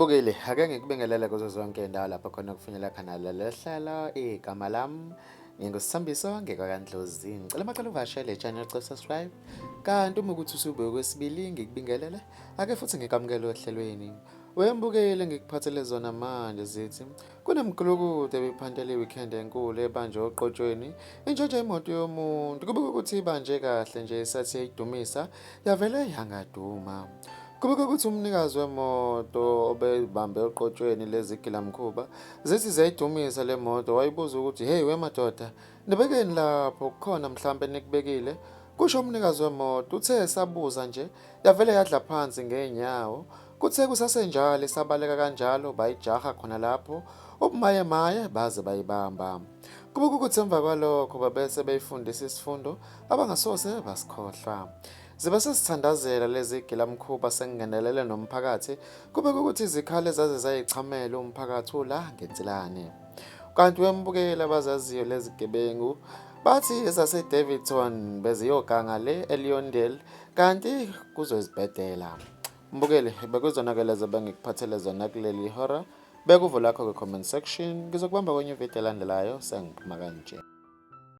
Mbukeli, ake ngikubingelele kuzo zonke indawo lapho khona kufinyelela khona leli hlelo igama lami nginguSithambiso ngekwaNdlozi. Ngicela macala uvashele channel ucela subscribe. Kanti uma ukuthi usube okwesibili ngikubingelele, ake futhi ngikamukele ohlelweni. Wembukele ngikuphathele zona manje zithi kunemgulukudu ebiphantele weekend enkulu ebanjwe oqotsheni intshontsha imoto yomuntu. Kubika ukuthi ibanje kahle nje sathi yayidumisa yavele yangaduma. Kubika ukuthi umnikazi wemoto obebambe oqotsheni lezigilamkhuba zithi ziyayidumisa le moto wayibuza ukuthi hey wemadoda nibekeni lapho kukhona mhlambe nikubekile. Kusho umnikazi wemoto uthe sabuza nje yavele yadla phansi ngeenyawo. Kuthe kusasenjalo isabaleka kanjalo bayijaha khona lapho ubumaye maye baze bayibamba. Kubika ukuthi emva kwalokho babese beyifundisa isifundo abangasose basikhohlwa. Zibe sesithandazela lezi gilamkhuba sengingenelele nomphakathi kubeka ukuthi izikhale zaze zayichamela umphakathi ula ngentilane. Kanti wembukela abazaziyo lezi gebengu bathi ezase Davidson beziyoganga le eLeondale kanti kuzozibhedela. Mbukeli bekuzonakele zobe ngikuphathele zona kuleli hora. Bekuvo lakho ku comment section ngizokubamba kwenye video elandelayo sengiphuma kanje.